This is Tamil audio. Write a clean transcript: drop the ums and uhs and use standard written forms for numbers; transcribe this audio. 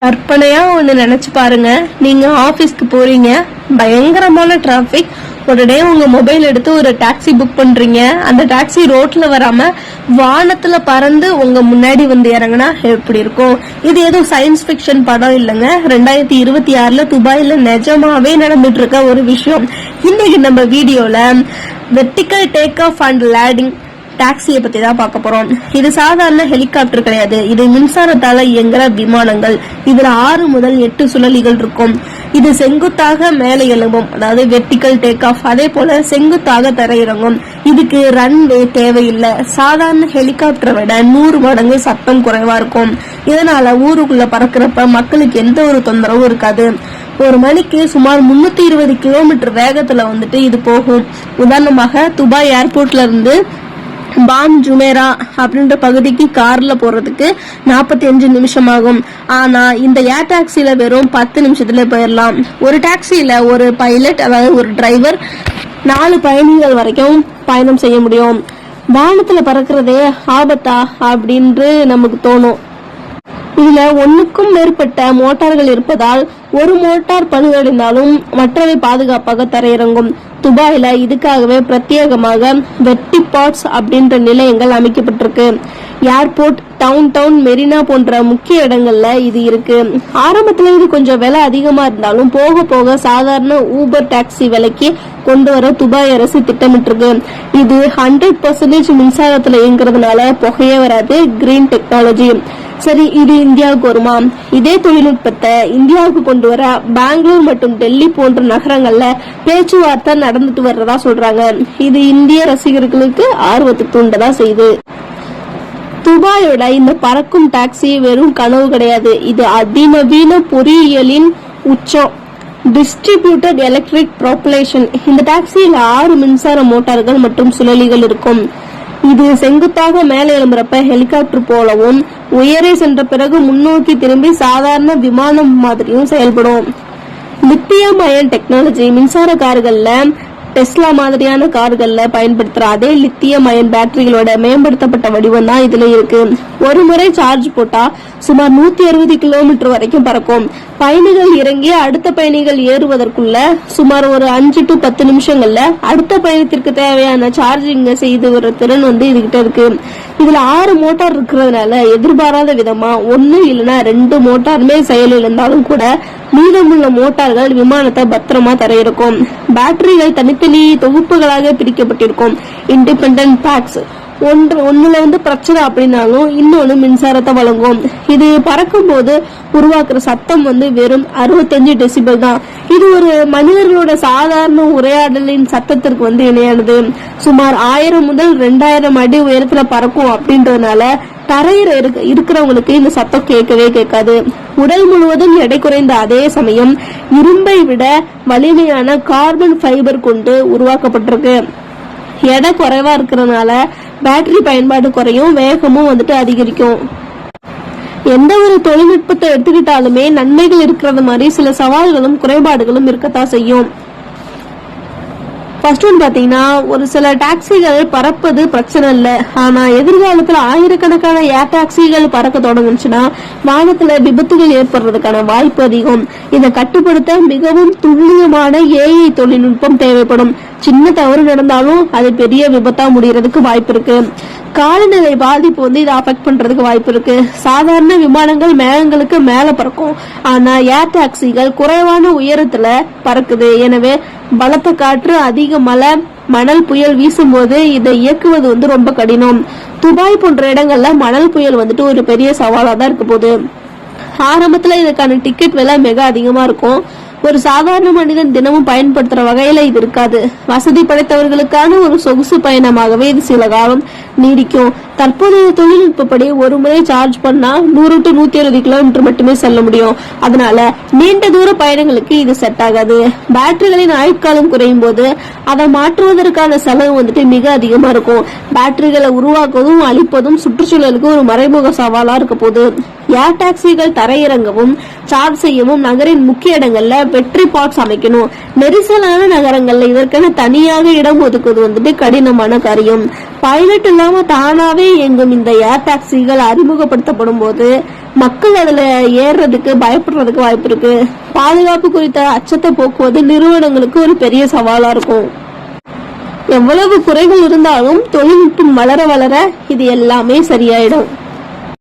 கற்பனையா ஒண்ணு நினைச்சு பாருங்க. நீங்க ஆபீஸ்க்கு போறீங்க, பயங்கரமான டிராபிக். உடனே உங்க மொபைல் எடுத்து ஒரு டாக்ஸி புக் பண்றீங்க. அந்த டாக்ஸி ரோட்ல வராம வானத்துல பறந்து உங்க முன்னாடி வந்து இறங்குனா எப்படி இருக்கும்? இது ஏதோ சயின்ஸ் பிக்ஷன் படம் இல்லைங்க. 2026 துபாயில நிஜமாவே நடந்துட்டு இருக்க ஒரு விஷயம். இன்னைக்கு நம்ம வீடியோல vertical take off and landing டாக்ஸியை பத்தி தான் பார்க்க போறோம். இது சாதாரண ஹெலிகாப்டர் கிடையாது, இது மின்சாரத்தால இயங்குற விமானங்கள். இதுல 6 முதல் 8 சுழலிகள் இருக்கும். இது செங்குத்தாக மேலே எழும்பும், அதாவது வெர்டிகல் டேக் ஆஃப். அதே போல செங்குத்தாக தரையிறங்கும். இதுக்கு ரன்வே தேவையில்லை. சாதாரண ஹெலிகாப்டரை விட 100 மடங்கு சத்தம் குறைவா இருக்கும். இதனால ஊருக்குள்ள பறக்கிறப்ப மக்களுக்கு எந்த ஒரு தொந்தரவும் இருக்காது. ஒரு மணிக்கு சுமார் 320 கிலோமீட்டர் வேகத்துல இது போகும். உதாரணமாக துபாய் ஏர்போர்ட்ல இருந்து பாம் ஜுமேரா அப்படின்ற பகுதிக்கு கார்ல போறதுக்கு 45 நிமிஷம் ஆகும். ஆனா இந்த ஏர் டாக்ஸில வெறும் 10 நிமிஷத்துல போயிடலாம். ஒரு டாக்ஸில ஒரு பைலட், அதாவது ஒரு டிரைவர், 4 பயணிகள் வரைக்கும் பயணம் செய்ய முடியும். வானத்துல பறக்கிறதே ஆபத்தா அப்படின்னு நமக்கு தோணும். இதுல ஒன்னுக்கும் மேற்பட்ட மோட்டார்கள் இருப்பதால் ஒரு மோட்டார் பழுதடைந்தாலும் மற்றவை பாதுகாப்பாக தரையிறங்கும். துபாயில இதுக்காகவே பிரத்யேகமாக வெர்டிபாட்ஸ் அப்படின்ற நிலையங்கள் அமைக்கப்பட்டிருக்கு. ஏர்போர்ட், டவுன், மெரினா போன்ற முக்கிய இடங்கள்ல இது இருக்கு. ஆரம்பத்துல இது கொஞ்சம் விலை அதிகமா இருந்தாலும் போக போக சாதாரண ஊபர் டாக்ஸி விலைக்கு கொண்டு வர துபாய் அரசு திட்டமிட்டிருக்கு. இது 100% மின்சாரத்துல இயங்குறதுனால புகையே வராது. Green technology. சரி, இது இந்தியாவுக்கு வருமா? இதே தொழில்நுட்பத்தை இந்தியாவுக்கு கொண்டு வர பெங்களூர் மற்றும் டெல்லி போன்ற நகரங்கள்ல பேச்சுவார்த்தை நடந்துட்டு வர்றதா சொல்றாங்க. இது இந்திய ரசிகர்களுக்கு ஆர்வத்தை தூண்டதா செய்யுது. துபாயோட இந்த பறக்கும் டாக்ஸி வெறும் கனவு கிடையாது, இது அதிநவீன பொறியியலின் உச்சம். Distributed electric propulsion. இந்த டாக்ஸியில 6 மின்சார மோட்டார்கள் மற்றும் சுழலிகள் இருக்கும். இது செங்குத்தாக மேலே எழும்புறப்ப ஹெலிகாப்டர் போலவும், உயரே சென்ற பிறகு முன்னோக்கி திரும்பி சாதாரண விமானம் மாதிரியும் செயல்படும். Lithium ion technology. மின்சார கார்கள்ல, டெஸ்லா மாதிரியான கார்கள்ல பயன்படுத்துற அதே லித்தியம் அயன் பேட்டரிகளோட மேம்படுத்தப்பட்ட வடிவம் தான் இதுல இருக்கு. ஒரு முறை சார்ஜ் போட்டா சுமார் 160 கிலோமீட்டர் வரைக்கும் பறக்கும். பயணிகள் இறங்கி அடுத்த பயணிகள் ஏறுவதற்குள்ள சுமார் ஒரு 5 to 10 நிமிஷங்கள்ல அடுத்த பயணத்திற்கு தேவையான சார்ஜிங் செய்து வர திறன் இதுகிட்ட இருக்கு. இதுல 6 மோட்டார் இருக்கிறதுனால எதிர்பாராத விதமா 1 இல்லைன்னா 2 மோட்டாருமே செயலில் இருந்தாலும் கூட மீதமுள்ள மோட்டார்கள் விமானத்தை பத்திரமா தரையிறக்கும். பேட்டரிகள் தனித்தனி தொகுப்புகளாக பிரிக்கப்பட்டிருக்கும். Independent packs. ஒண்ணுல பிரச்சனை அப்படின்னாலும் இன்னொன்னு மின்சாரத்தை வழங்கும். இது பறக்கும் போது உருவாக்குற சத்தம் வெறும் 65 டெசிபல் தான். இது ஒரு மனிதர்களோட சாதாரண உரையாடலின் சத்தத்திற்கு இணையானது. சுமார் 1000 முதல் 2000 அடி உயரத்துல பறக்கும் அப்படின்றதுனால தரையில இருக்கிறவங்களுக்கு இந்த சத்தம் கேட்கவே கேட்காது. உடல் முழுவதும் எடை குறைந்த அதே சமயம் இரும்பை விட வலிமையான கார்பன் ஃபைபர் கொண்டு உருவாக்கப்பட்டிருக்கு. எடை குறைவா இருக்கிறதுனால பேட்டரி பயன்பாடு குறையும், வேகமும் அதிகரிக்கும். எந்த ஒரு தொழில்நுட்பத்தை எடுத்துக்கிட்டாலுமே நன்மைகள் இருக்கிறது மாதிரி சில சவால்களும் குறைபாடுகளும் இருக்கத்தான் செய்யும். ஃபர்ஸ்ட் ஒன் பாத்தீங்கன்னா, ஒரு சில டாக்ஸிகள் பறப்பது பிரச்சனை இல்ல. ஆனா எதிர்காலத்துல ஆயிரக்கணக்கான ஏர் டாக்ஸிகள் பறக்க தொடங்குச்சுன்னா வானத்துல விபத்துகள் ஏற்படுறதுக்கான வாய்ப்பு அதிகம். இதை கட்டுப்படுத்த மிகவும் துல்லியமான AI தொழில்நுட்பம் தேவைப்படும். சின்ன தவறு நடந்தாலும் அது பெரிய விபத்தா முடியறதுக்கு வாய்ப்பு இருக்கு. காலநிலை பாதிப்பு இதை அஃபெக்ட் பண்றதுக்கு வாய்ப்பு இருக்கு. சாதாரண விமானங்கள் மேகங்களுக்கு மேல பறக்கும், ஆனா ஏர் டாக்ஸிகள் குறைவான உயரத்துல பறக்குது. எனவே பலத்த காற்று, அதிக மழை, மணல் புயல் வீசும் போது இதை இயக்குவது ரொம்ப கடினம். துபாய் போன்ற இடங்கள்ல மணல் புயல் ஒரு பெரிய சவாலா தான் இருக்க போகுது. ஆரம்பத்துல இதுக்கான டிக்கெட் விலை மிக அதிகமா இருக்கும். ஒரு சாதாரண மனிதன் தினமும் பயன்படுத்துற வகையில இது இருக்காது. வசதி படைத்தவர்களுக்கான ஒரு சொகுசு பயணமாகவே இது சில காலம் நீடிக்கும். தற்போதைய தொழில்நுட்பப்படி ஒரு முறை சார்ஜ் பண்ணா 100 to 160 கிலோமீட்டர் மட்டுமே செல்ல முடியும். அதனால நீண்ட தூர பயணங்களுக்கு இது செட் ஆகாது. பேட்டரிகளின் ஆயுட்காலம் குறையும் போது அதை மாற்றுவதற்கான செலவு மிக அதிகமா இருக்கும். பேட்டரிகளை உருவாக்குவதும் அழிப்பதும் சுற்றுச்சூழலுக்கு ஒரு மறைமுக சவாலா இருக்க போகுது. ஏர் டாக்ஸிகள் தரையிறங்கவும் சார்ஜ் செய்யவும் நகரின் முக்கிய இடங்கள்ல வெற்றி பாட்ஸ் அமைக்கணும். நெரிசலான நகரங்கள்ல இதற்கென தனியாக இடம் ஒதுக்குவது கடினமான காரியம். பைலட் இல்லாம தானாவே இயங்கும் இந்த ஏர் டாக்ஸிகள் அறிமுகப்படுத்தப்படும் போது மக்கள் அதுல ஏறுறதுக்கு பயப்படுறதுக்கு வாய்ப்பு இருக்கு. பாதுகாப்பு குறித்த அச்சத்தை போக்குவது நிறுவனங்களுக்கு ஒரு பெரிய சவாலா இருக்கும். எவ்வளவு குறைகள் இருந்தாலும் தொழில்நுட்பம் வளர வளர இது எல்லாமே சரியாயிடும்.